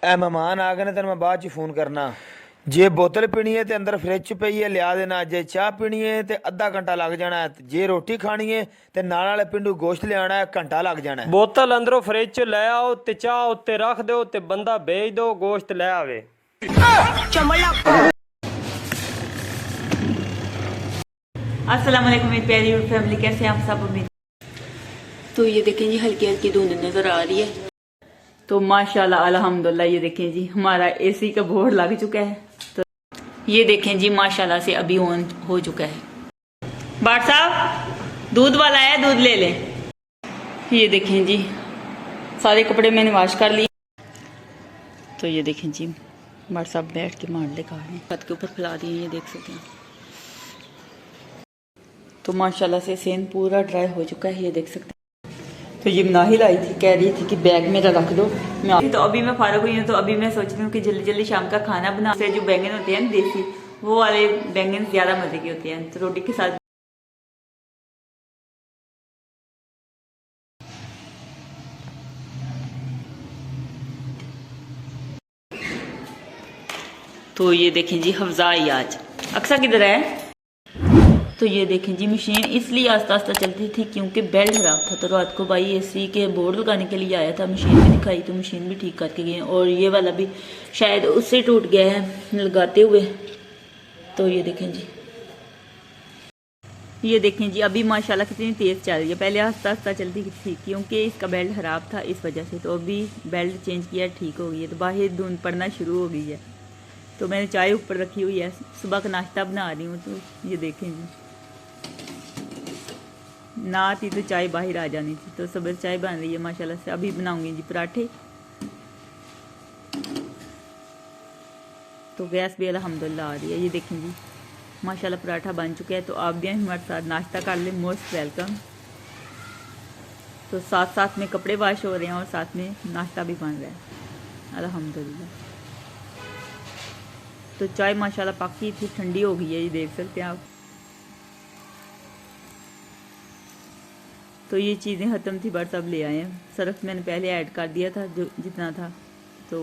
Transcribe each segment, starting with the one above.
ए मेहमान आ गए ने तेन मैं बाद च फोन करना। जे बोतल पीनी है ते अंदर फ्रिज च पई है लिया देना। जे चाह पीनी है ते अद्धा घंटा लग जाना है। जे रोटी खानी है ते नाल वाले पिंडू गोश्त लियाना है, घंटा लग जाना है। बोतल अंदरों फ्रिज च ले आओ ते चाह उत्ते रख दो ते बंदा भेज दो गोश्त ले आवे। अस्सलाम वालेकुम मेरी प्यारी और फैमिली, कैसे हैं आप सब? उम्मीद तो ये देखें जी हल्की हल्की धुंध नजर आ रही है। तो माशाल्लाह अल्हम्दुलिल्लाह ये देखें जी हमारा एसी का बोर्ड लग चुका है। तो ये देखें जी माशाल्लाह से अभी ऑन हो चुका है। बाट साहब दूध वाला है, दूध ले लें। ये देखें जी सारे कपड़े मैंने वॉश कर लिए। तो ये देखें जी बाट साहब बैठ के मार ले हैं, छत के ऊपर फैला दिए, ये देख सकते हैं। तो माशाल्लाह से सेन पूरा ड्राई हो चुका है, ये देख सकते हैं। तो ये नाहिल आई थी, कह रही थी कि बैग मेरा रख दो। तो अभी मैं फारग हुई हूँ, तो अभी मैं सोच रही हूँ कि जल्दी जल्दी शाम का खाना बना से। जो बैंगन होते हैं देसी, वो वाले बैंगन ज्यादा मजे के होते हैं, तो रोटी के साथ। तो ये देखें जी हफ्जा आई आज। अक्सा किधर है? तो ये देखें जी मशीन इसलिए आस्ता आस्ता चलती थी क्योंकि बेल्ट खराब था। तो रात को भाई एसी के बोर्ड लगाने के लिए आया था, मशीन भी दिखाई तो मशीन भी ठीक करके गए। और ये वाला भी शायद उससे टूट गया है लगाते हुए। तो ये देखें जी, ये देखें जी अभी माशाल्लाह कितनी तेज़ चल रही है। पहले आस्ता आस्ता चलती थी क्योंकि इसका बेल्ट ख़राब था, इस वजह से। तो अभी बेल्ट चेंज किया, ठीक हो गई है। तो बाहर धुंध पड़ना शुरू हो गई है। तो मैंने चाय ऊपर रखी हुई है, सुबह का नाश्ता बना रही हूँ। तो ये देखें जी ना आती तो चाय बाहर आ जानी थी। तो सुबह चाय बन रही है माशाल्लाह से। अभी बनाऊंगी जी पराठे। तो गैस भी अल्हम्दुलिल्लाह आ रही है। ये देखें जी माशाल्लाह पराठा बन चुका है। तो आप भी हमारे साथ नाश्ता कर लें, मोस्ट वेलकम। तो साथ साथ में कपड़े वॉश हो रहे हैं और साथ में नाश्ता भी बन रहा है अल्हम्दुलिल्लाह। तो चाय माशाल्लाह पकी थी, ठंडी हो गई है, ये देख सकते हैं आप। तो ये चीज़ें ख़त्म थी, बट सब ले आए हैं। सर्फ मैंने पहले ऐड कर दिया था जो जितना था। तो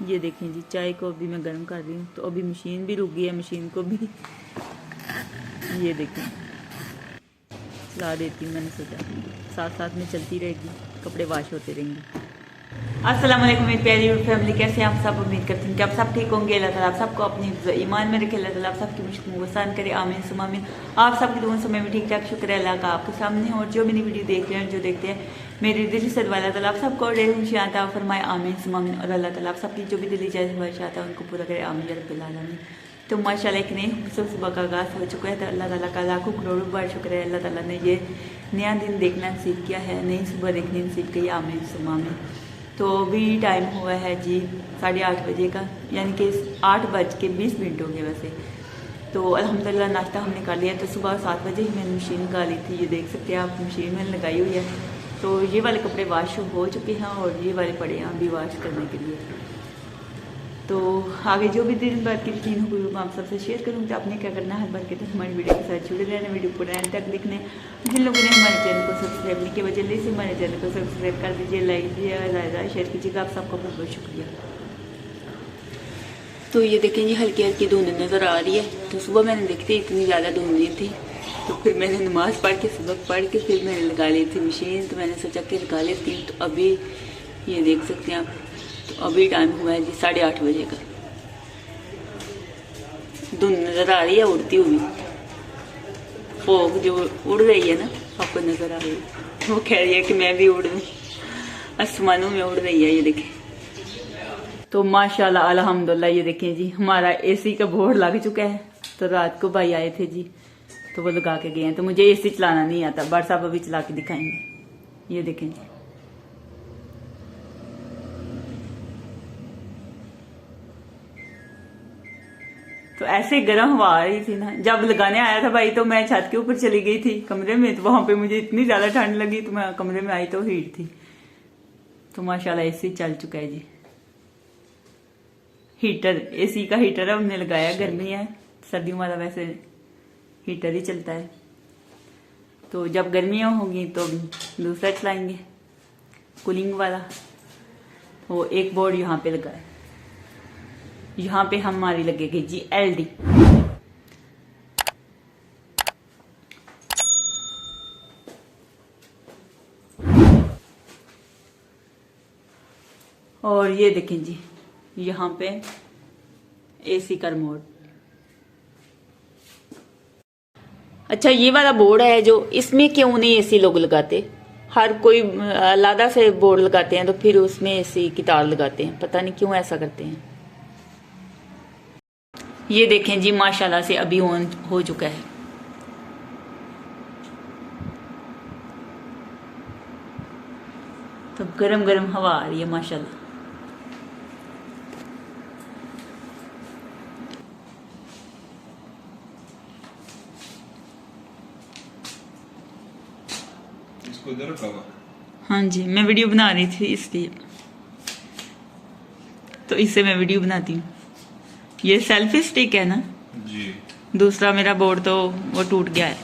ये देखें जी चाय को अभी मैं गर्म कर रही हूँ। तो अभी मशीन भी रुक गई है, मशीन को भी ये देखें चला देती हूँ। मैंने सोचा साथ साथ में चलती रहेगी, कपड़े वॉश होते रहेंगे। अस्सलाम वालेकुम मेरी प्यारी और फैमिली, कैसे हैं आप सब? उम्मीद करती हूँ कि आप सब ठीक होंगे। अल्लाह ताला आप सबको अपनी ईमान में रखे, अल्लाह ताला आप सबकी मुश्किल आसान करे, आमीन सुम्मा आमीन। आप सबकी दुआ समय में ठीक ठाक शुक्र है अल्लाह का आपके सामने। और जो मेरी वीडियो देख रहे हैं, जो देखते हैं, मेरी दिल से दुआ अल्लाह ताला आप सबको खुशियाँ फरमाए, आमीन सुम्मा आमीन। और अल्लाह ताला आप सबकी जो भी दिली जाए ख्वाहिश आता है उनको पूरा करे, आमीन या रब्बिल आलमीन। तो माशाल्लाह एक नई खूबसूरत सुबह का आगाज़ हो चुका है। तो अल्लाह ताला का लाखों करोड़ों बार शुक्र है, अल्लाह ताला ने ये नया दिन देखना नसीब किया है, नई सुबह देखनी नसीब की, आमीन सुम्मा आमीन। तो अभी टाइम हुआ है जी 8:30 बजे का, यानी कि 8:20 हो गए वैसे। तो अल्हम्दुलिल्लाह नाश्ता हमने कर लिया। तो सुबह 7 बजे ही मैंने मशीन निकाली थी, ये देख सकते हैं आप, मशीन मैंने लगाई हुई है। तो ये वाले कपड़े वॉश हो चुके हैं और ये वाले पड़े हैं अभी वॉश करने के लिए। तो आगे जो भी दिन भर की रूटीन हुई मैं आप सबसे शेयर करूँगी। तो आपने क्या करना है, हर बार के तक हमारी वीडियो के साथ जुड़े रहना, वीडियो पूरा एंड तक देखने। जिन लोगों ने हमारे चैनल को सब्सक्राइब नहीं किया वो जल्दी से हमारे चैनल को सब्सक्राइब कर दीजिए, लाइक कीजिएगा, ज़्यादा शेयर कीजिएगा। आप सबका बहुत बहुत शुक्रिया। तो ये देखें जी हल्की हल्की धुंध नज़र आ रही है। तो सुबह मैंने देखी थी इतनी ज़्यादा धुंध नहीं थी। तो फिर मैंने नमाज़ पढ़ के सुबह पढ़ के फिर मैंने लगा ली थी मशीन। तो मैंने सोचा कि लगा लेती हूँ। तो अभी ये देख सकते हैं आप, तो अभी टाइम हुआ है जी 8:30 बजे का। धुंध नज़र आ रही है उड़ती हुई, फोग जो उड़ रही है ना आपको नज़र आ रही है, वो कह रही है कि मैं भी उड़ दूँ, आसमानों में उड़ रही है। ये देखें तो माशाल्लाह अल्हम्दुलिल्लाह ये देखें जी हमारा एसी का बोर्ड लग चुका है। तो रात को भाई आए थे जी, तो वो लगा के गए हैं। तो मुझे एसी चलाना नहीं आता, बट साहब अभी चला के दिखाएंगे। ये देखें जी तो ऐसे गर्म हवा आ रही थी ना, जब लगाने आया था भाई तो मैं छत के ऊपर चली गई थी कमरे में। तो वहां पे मुझे इतनी ज्यादा ठंड लगी, तो मैं कमरे में आई तो हीट थी। तो माशाल्लाह एसी चल चुका है जी। हीटर, एसी का हीटर है हमने लगाया, गर्मी है, सर्दियों वाला वैसे हीटर ही चलता है। तो जब गर्मियां होंगी तो दूसरा चलाएंगे। कूलिंग वाला। वो एक बोर्ड यहाँ पे लगा है, यहाँ पे हमारी लगेगी जी LD। और ये देखें जी, यहाँ पे AC का रिमोट। अच्छा, ये वाला बोर्ड है जो, इसमें क्यों नहीं AC लोग लगाते? हर कोई अलग से बोर्ड लगाते हैं तो फिर उसमें AC की तार लगाते हैं, पता नहीं क्यों ऐसा करते हैं। ये देखें जी, माशाल्लाह से अभी ऑन हो चुका है। तो गरम गरम हवा आ रही है माशाल्लाह। इसको इधर रखा हुआ। हाँ जी, मैं वीडियो बना रही थी इसलिए, तो इससे मैं वीडियो बनाती हूँ। ये सेल्फी स्टिक है ना जी। दूसरा मेरा बोर्ड तो वो टूट गया है,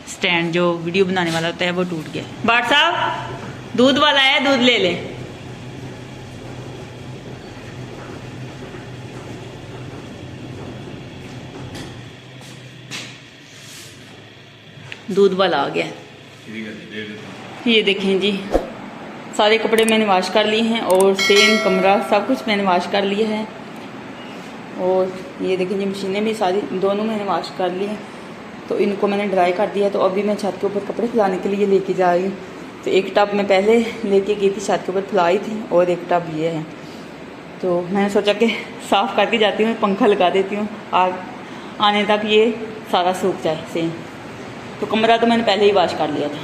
स्टैंड जो वीडियो बनाने वाला होता है वो टूट गया है। बाट साहब, दूध वाला है, दूध ले ले। दूध वाला आ गया। ठीक है जी, दे देता हूँ। ये देखें जी, सारे कपड़े मैंने वॉश कर लिए हैं और सेम कमरा सब कुछ मैंने वॉश कर लिया है। और ये देखें जी, मशीनें भी सारी दोनों मैंने वॉश कर ली हैं, तो इनको मैंने ड्राई कर दिया। तो अभी मैं छत के ऊपर कपड़े फैलाने के लिए लेके जा रही हूँ। तो एक टब मैं पहले लेके गई थी, छत के ऊपर फैलाई थी, और एक टब ये है। तो मैंने सोचा कि साफ़ करके जाती हूँ, पंखा लगा देती हूँ, आने तक ये सारा सूख जाए सेम। तो कमरा तो मैंने पहले ही वॉश कर लिया था।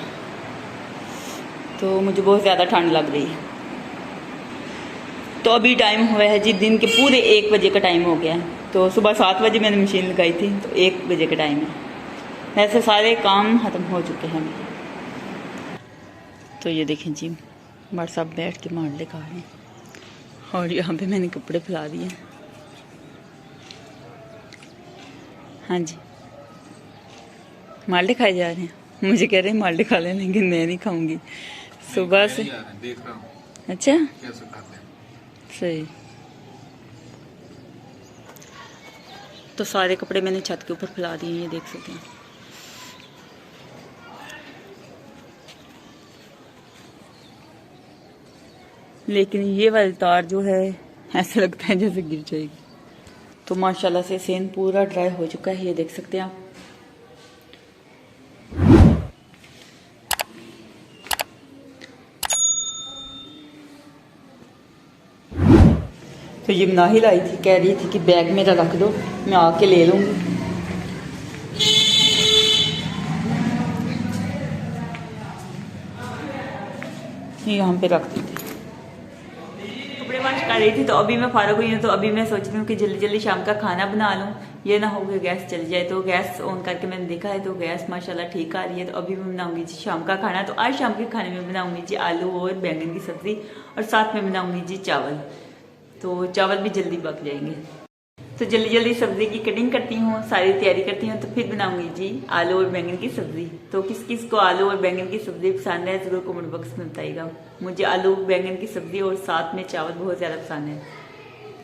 तो मुझे बहुत ज़्यादा ठंड लग रही है। तो अभी टाइम हुआ है जी, दिन के पूरे 1 बजे का टाइम हो गया है। तो सुबह 7 बजे मैंने मशीन लगाई थी, तो 1 बजे का टाइम है। वैसे सारे काम ख़त्म हो चुके हैं। तो ये देखें जी, हमारे साथ बैठ के मांडले खा रहे हैं, और यहाँ पे मैंने कपड़े फैला दिए। हाँ जी, माल्टे खाए जा रहे हैं। मुझे कह रहे हैं माल्टे खा लें, लेकिन मैं नहीं खाऊंगी सुबह से। देख रहा हूँ अच्छा, कैसे खाते हैं। सही। तो सारे कपड़े मैंने छत के ऊपर फैला दिए, ये देख सकते हैं। लेकिन ये वाली तार जो है, ऐसा लगता है जैसे गिर जाएगी। तो माशाल्लाह से सेन पूरा ड्राई हो चुका है, ये देख सकते हैं आप। तो ये मनाही लाई थी, कह रही थी कि बैग मेरा रख दो, मैं आके ले लूँगी। यहाँ पे रख दी थी, कपड़े वॉश कर रही थी। तो अभी मैं फारग हुई हूँ, तो अभी मैं सोच रही हूँ कि जल्दी जल्दी शाम का खाना बना लूँ, ये ना हो कि गैस चली जाए। तो गैस ऑन करके मैंने देखा है, तो गैस माशाल्लाह ठीक आ रही है। तो अभी मैं बनाऊंगी जी शाम का खाना। तो आज शाम के खाने में बनाऊंगी जी आलू और बैंगन की सब्जी, और साथ में बनाऊंगी जी चावल। तो चावल भी जल्दी पक जाएंगे। तो जल्दी जल्दी सब्जी की कटिंग करती हूँ, सारी तैयारी करती हूँ, तो फिर बनाऊंगी जी आलू और बैंगन की सब्जी। तो किस किस को आलू और बैंगन की सब्जी पसंद है ज़रूर कमेंट बॉक्स में बताइएगा। मुझे आलू बैंगन की सब्जी और साथ में चावल बहुत ज़्यादा पसंद है।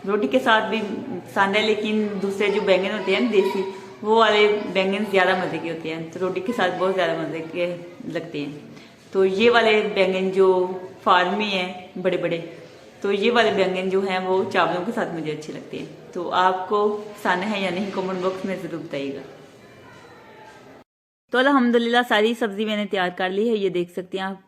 रोटी के साथ भी पसंद है, लेकिन दूसरे जो बैंगन होते हैं देसी, वो वाले बैंगन ज़्यादा मज़े के होते हैं, तो रोटी के साथ बहुत ज़्यादा मज़े के लगते हैं। तो ये वाले बैंगन जो फार्मी हैं बड़े बड़े, तो ये वाले बैंगन जो हैं वो चावलों के साथ मुझे अच्छे लगते हैं। तो आपको पसंद है या नहीं कमेंट बॉक्स में ज़रूर बताइएगा। तो अल्हम्दुलिल्लाह सारी सब्ज़ी मैंने तैयार कर ली है, ये देख सकते हैं आप।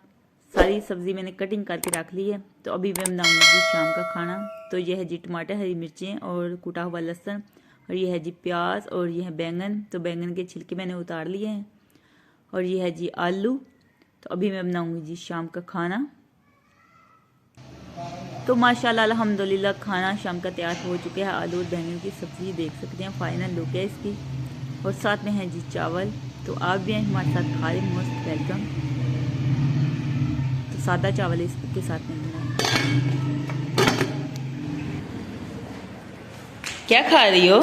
सारी सब्ज़ी मैंने कटिंग करके रख ली है। तो अभी मैं बनाऊंगी शाम का खाना। तो ये है जी टमाटर, हरी मिर्चें और कूटा हुआ लहसुन, और ये है जी प्याज, और ये है बैंगन। तो बैंगन के छिलके मैंने उतार लिए हैं, और ये है जी आलू। तो अभी मैं बनाऊंगी जी शाम का खाना। तो माशाल्लाह अल्हम्दुलिल्लाह खाना शाम का तैयार हो चुका है। आलू और बैंगन की सब्ज़ी देख सकते हैं, फाइनल लुक है इसकी, और साथ में है जी चावल। तो आप भी हमारे साथ खा रहे, मोस्ट वेलकम। तो सादा चावल इसके साथ में बनाया। क्या खा रही हो?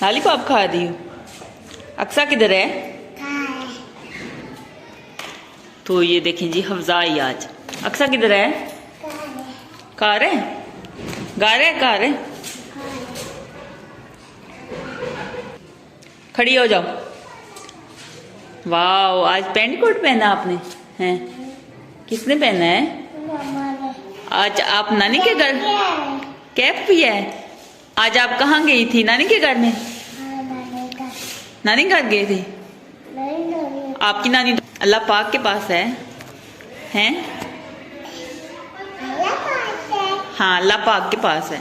लॉलीपॉप खा रही हो? अक्सा किधर है? तो ये देखें जी हफ्जा आई आज। अक्सा किधर है? कार है, कार है, कार है। खड़ी हो जाओ। वाह, आज पेंट कोट पहना आपने हैं? किसने पहना है? आज आप नानी के घर, कैप भी है। आज आप कहाँ गई थी? नानी के घर में? नानी घर गए थे? आपकी नानी तो अल्लाह पाक के पास है, हैं? हाँ, अल्लाह पाक के पास है।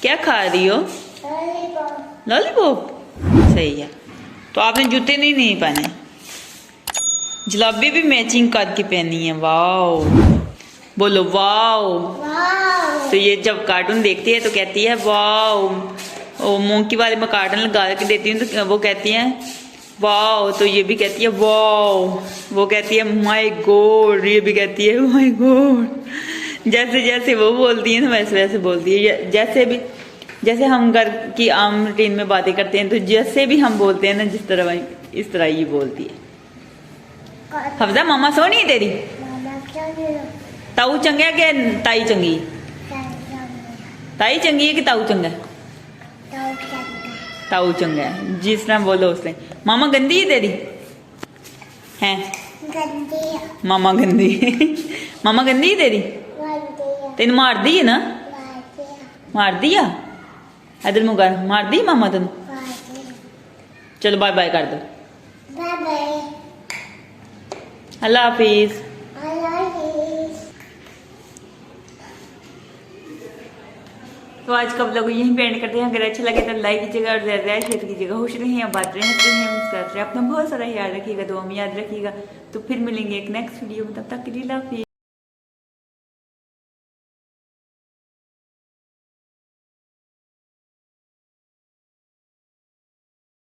क्या खा रही हो? लॉलीपॉप। सही है। तो आपने जूते नहीं पहने, जलाबी भी मैचिंग करके पहनी है। वाओ, बोलो वाओ। तो ये जब कार्टून देखती है तो कहती है वाओ। ओ मोंकी वाले में कार्टून लगा के देती हूँ तो वो कहती है वाओ, तो ये भी कहती है वाओ। वो कहती है माय गॉड, ये भी कहती है माय गॉड। जैसे जैसे वो बोलती है ना वैसे वैसे बोलती है। जैसे हम घर की आम रूटीन में बातें करते हैं तो जैसे भी हम बोलते हैं ना जिस तरह, इस तरह ये बोलती है। हफ्जा मामा सोनी है तेरी? ताऊ चंगा के ताई चंगी? ताई चंगी है कि ताऊ चंगा? ताऊ चंगा है। जिस तरह बोलो उसने। मामा गंदी है तेरी? हैं? मामा गंदी मामा गंदी है तेरी? तेन मार दी है ना? मार दिया? इधर मुँह कर, मार दी मामा तेन? चलो बाय बाय कर दो। अल्लाह हाफिज। तो आज का व्लॉग यहीं पे एंड करते हैं। अगर अच्छा लगे तो लाइक कीजिएगा और ज़्यादा शेयर कीजिएगा। खुश रहिए, बात रहे, मुस्कुराते रहे, अपना बहुत सारा याद रखिएगा, दुआ में याद रखिएगा। तो फिर मिलेंगे एक नेक्स्ट वीडियो में, तब तक के लिए हाफिज।